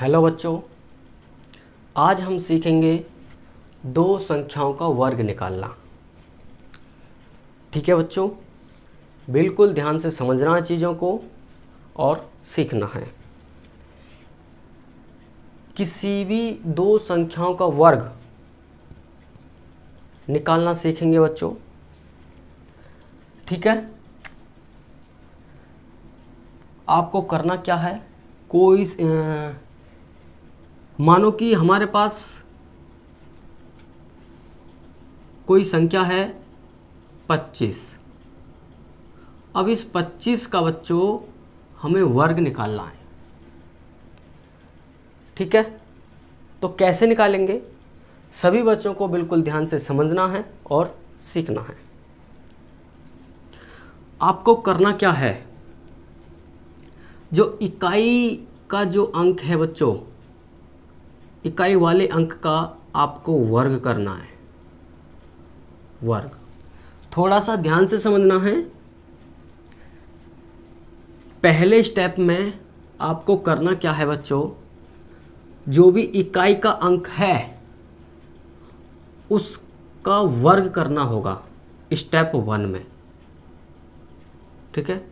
Hello बच्चों, आज हम सीखेंगे दो संख्याओं का वर्ग निकालना। ठीक है बच्चों, बिल्कुल ध्यान से समझना है चीज़ों को और सीखना है। किसी भी दो संख्याओं का वर्ग निकालना सीखेंगे बच्चों। ठीक है, आपको करना क्या है, कोई मानो कि हमारे पास कोई संख्या है 25। अब इस 25 का बच्चों हमें वर्ग निकालना है। ठीक है, तो कैसे निकालेंगे, सभी बच्चों को बिल्कुल ध्यान से समझना है और सीखना है। आपको करना क्या है, जो इकाई का जो अंक है बच्चों, इकाई वाले अंक का आपको वर्ग करना है। वर्ग थोड़ा सा ध्यान से समझना है। पहले स्टेप में आपको करना क्या है बच्चों, जो भी इकाई का अंक है उसका वर्ग करना होगा स्टेप 1 में। ठीक है,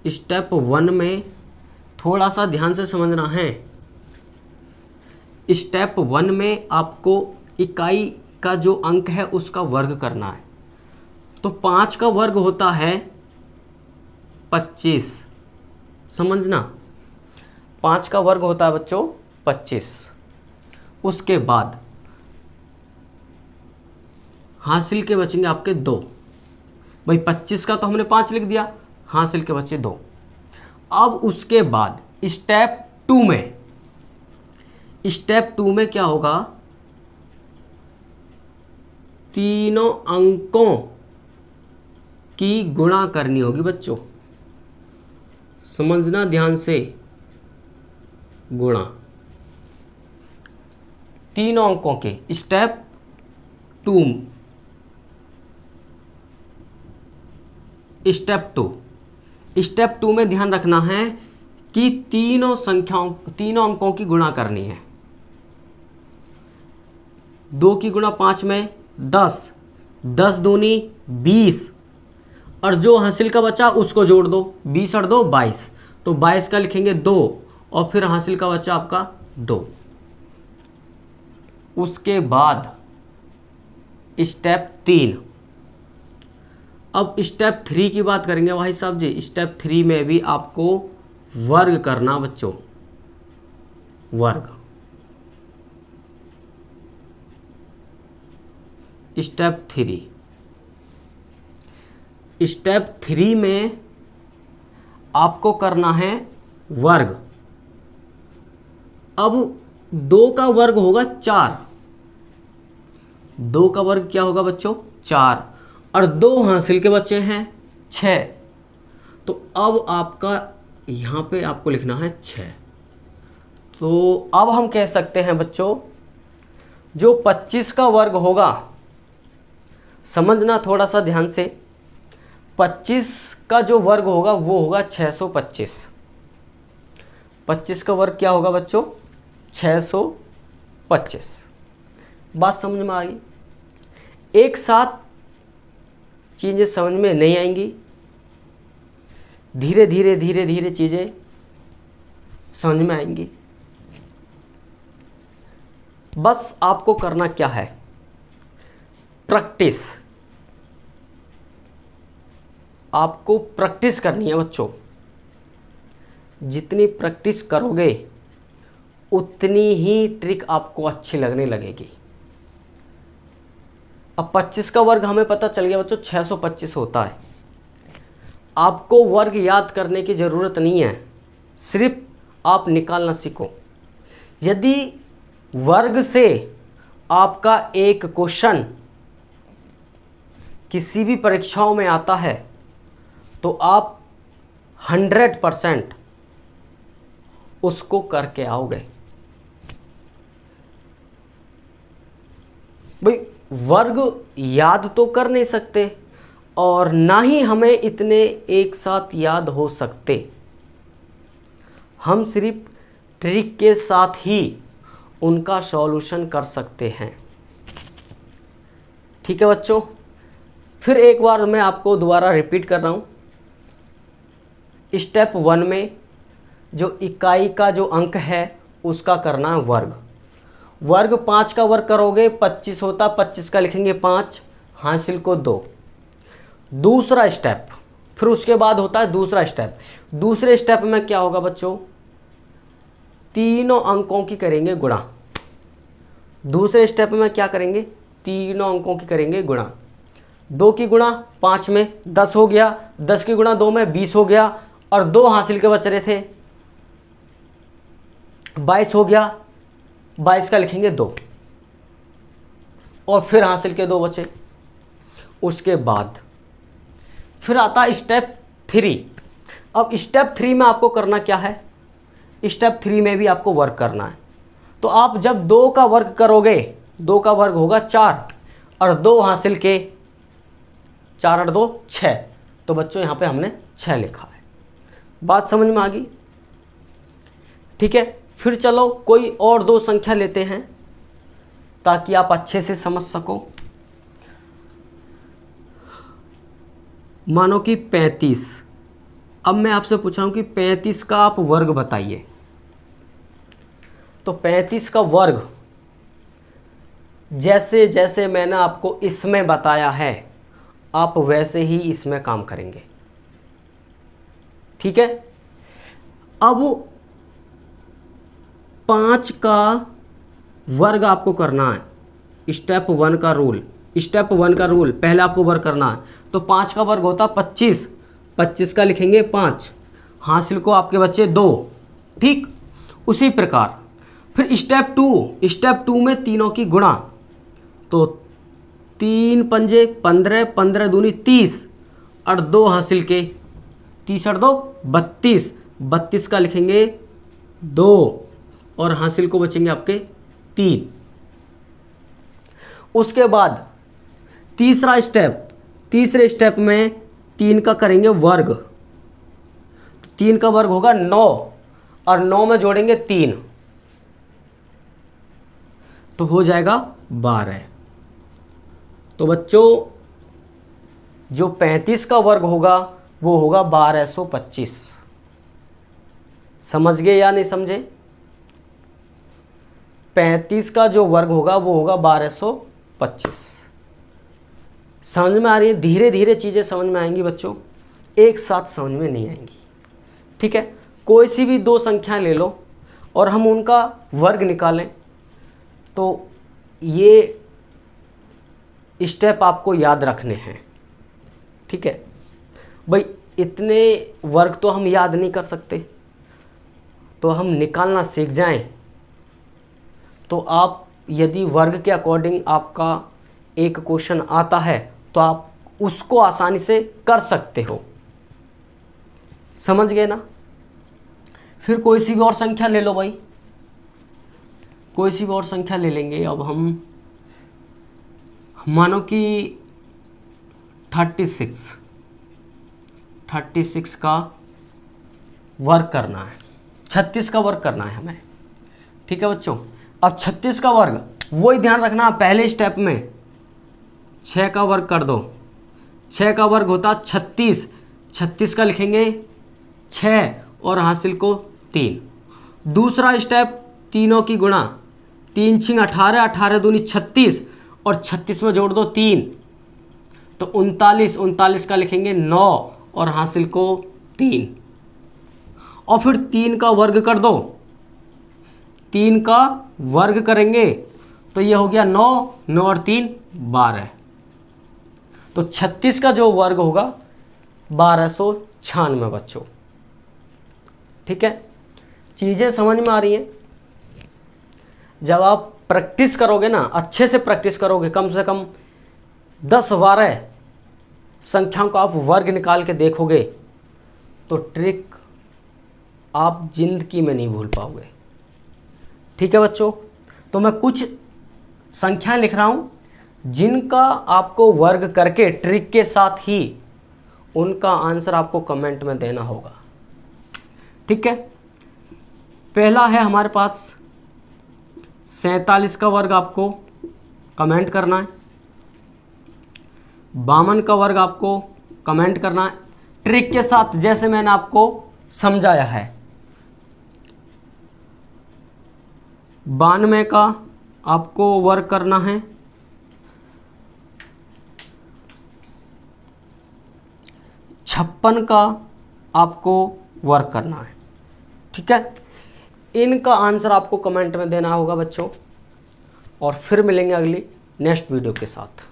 स्टेप 1 में थोड़ा सा ध्यान से समझना है। स्टेप 1 में आपको इकाई का जो अंक है उसका वर्ग करना है। तो 5 का वर्ग होता है 25, समझना। 5 का वर्ग होता है बच्चों 25। उसके बाद हासिल के बचेंगे आपके 2। भाई 25 का तो हमने 5 लिख दिया, हासिल के बचे 2। अब उसके बाद स्टेप 2 में क्या होगा, तीनों अंकों की गुणा करनी होगी बच्चों। समझना ध्यान से, गुणा तीनों अंकों के। स्टेप 2 में ध्यान रखना है कि तीनों अंकों की गुणा करनी है। 2 की गुणा 5 में 10, 10 दूनी 20, और जो हासिल का बचा उसको जोड़ दो, 20 और 2 22, तो 22 का लिखेंगे 2 और फिर हासिल का बचा आपका 2। उसके बाद स्टेप 3। अब स्टेप 3 की बात करेंगे भाई साहब जी। स्टेप 3 में भी आपको वर्ग करना बच्चों, वर्ग। स्टेप 3 में आपको करना है वर्ग। अब 2 का वर्ग होगा 4। 2 का वर्ग क्या होगा बच्चों 4, और 2 हासिल के बच्चे हैं 6। तो अब आपका यहाँ पे आपको लिखना है 6। तो अब हम कह सकते हैं बच्चों, जो 25 का वर्ग होगा, समझना थोड़ा सा ध्यान से, 25 का जो वर्ग होगा वो होगा 625। 25 का वर्ग क्या होगा बच्चों 625। बात समझ में आ गई। एक साथ चीज़ें समझ में नहीं आएंगी, धीरे धीरे चीज़ें समझ में आएंगी। बस आपको करना क्या है, प्रैक्टिस। आपको प्रैक्टिस करनी है बच्चों। जितनी प्रैक्टिस करोगे उतनी ही ट्रिक आपको अच्छी लगने लगेगी। अब 25 का वर्ग हमें पता चल गया बच्चों 625 होता है। आपको वर्ग याद करने की ज़रूरत नहीं है, सिर्फ आप निकालना सीखो। यदि वर्ग से आपका एक क्वेश्चन किसी भी परीक्षाओं में आता है तो आप 100% उसको करके आओगे। भाई वर्ग याद तो कर नहीं सकते, और ना ही हमें इतने एक साथ याद हो सकते। हम सिर्फ ट्रिक के साथ ही उनका सॉल्यूशन कर सकते हैं। ठीक है बच्चों, फिर एक बार मैं आपको दोबारा रिपीट कर रहा हूँ। स्टेप 1 में जो इकाई का जो अंक है उसका करना है वर्ग। वर्ग 5 का वर्ग करोगे 25 होता, 25 का लिखेंगे 5, हासिल को 2। दूसरा स्टेप, फिर उसके बाद होता है दूसरा स्टेप। दूसरे स्टेप में क्या होगा बच्चों, तीनों अंकों की करेंगे गुणा। दूसरे स्टेप में क्या करेंगे, तीनों अंकों की करेंगे गुणा। 2 की गुणा 5 में 10 हो गया, 10 की गुणा 2 में 20 हो गया, और 2 हासिल के बच रहे थे 22 हो गया। 22 का लिखेंगे 2, और फिर हासिल के 2 बचे। उसके बाद फिर आता है स्टेप 3। अब स्टेप 3 में आपको करना क्या है, स्टेप 3 में भी आपको वर्ग करना है। तो आप जब 2 का वर्ग करोगे, 2 का वर्ग होगा 4, और 2 हासिल के 4 और 2 6। तो बच्चों यहाँ पे हमने 6 लिखा है। बात समझ में आ गई? ठीक है, फिर चलो कोई और 2 संख्या लेते हैं ताकि आप अच्छे से समझ सको। मानो कि 35। अब मैं आपसे पूछ रहा हूं कि 35 का आप वर्ग बताइए। तो 35 का वर्ग जैसे जैसे मैंने आपको इसमें बताया है, आप वैसे ही इसमें काम करेंगे। ठीक है, अब 5 का वर्ग आपको करना है। स्टेप 1 का रूल, स्टेप 1 का रूल पहले आपको वर्ग करना है। तो 5 का वर्ग होता 25, 25 का लिखेंगे 5, हासिल को आपके बच्चे 2। ठीक, उसी प्रकार फिर स्टेप 2, स्टेप 2 में तीनों की गुणा। तो 3 पंजे 15, 15 दूनी 30, और 2 हासिल के 30 और 2 32, 32 का लिखेंगे 2, और हासिल को बचेंगे आपके 3। उसके बाद तीसरा स्टेप, तीसरे स्टेप में 3 का करेंगे वर्ग। 3 का वर्ग होगा 9, और 9 में जोड़ेंगे 3, तो हो जाएगा 12। तो बच्चों जो 35 का वर्ग होगा वो होगा 1225। समझ गए या नहीं समझे? 35 का जो वर्ग होगा वो होगा 1225। समझ में आ रही है? धीरे धीरे चीज़ें समझ में आएंगी बच्चों, एक साथ समझ में नहीं आएंगी। ठीक है, कोई सी भी 2 संख्याएं ले लो और हम उनका वर्ग निकालें, तो ये स्टेप आपको याद रखने हैं। ठीक है भाई, इतने वर्ग तो हम याद नहीं कर सकते, तो हम निकालना सीख जाएं। तो आप यदि वर्ग के अकॉर्डिंग आपका एक क्वेश्चन आता है तो आप उसको आसानी से कर सकते हो। समझ गए ना? फिर कोई सी भी और संख्या ले लो भाई, कोई सी भी और संख्या ले लेंगे। अब हम मानो कि 36 का वर्ग करना है, 36 का वर्ग करना है हमें। ठीक है बच्चों, अब 36 का वर्ग वही ध्यान रखना, पहले स्टेप में 6 का वर्ग कर दो। 6 का वर्ग होता 36, 36 का लिखेंगे 6, और हासिल को 3। दूसरा स्टेप, तीनों की गुणा। 3 छिंग 18, 18 दूनी 36, और 36 में जोड़ दो 3, तो 39, 39 का लिखेंगे 9, और हासिल को 3। और फिर 3 का वर्ग कर दो। 3 का वर्ग करेंगे तो ये हो गया 9, 9 और 3 12। तो 36 का जो वर्ग होगा 1296 बच्चों। ठीक है, चीज़ें समझ में आ रही हैं? जब आप प्रैक्टिस करोगे ना, अच्छे से प्रैक्टिस करोगे, कम से कम 10-12 संख्याओं का आप वर्ग निकाल के देखोगे, तो ट्रिक आप जिंदगी में नहीं भूल पाओगे। ठीक है बच्चों, तो मैं कुछ संख्याएं लिख रहा हूं जिनका आपको वर्ग करके ट्रिक के साथ ही उनका आंसर आपको कमेंट में देना होगा। ठीक है, पहला है हमारे पास 47 का वर्ग आपको कमेंट करना है, 52 का वर्ग आपको कमेंट करना है ट्रिक के साथ जैसे मैंने आपको समझाया है। 92 का आपको वर्ग करना है, 56 का आपको वर्क करना है। ठीक है, इनका आंसर आपको कमेंट में देना होगा बच्चों, और फिर मिलेंगे अगली नेक्स्ट वीडियो के साथ।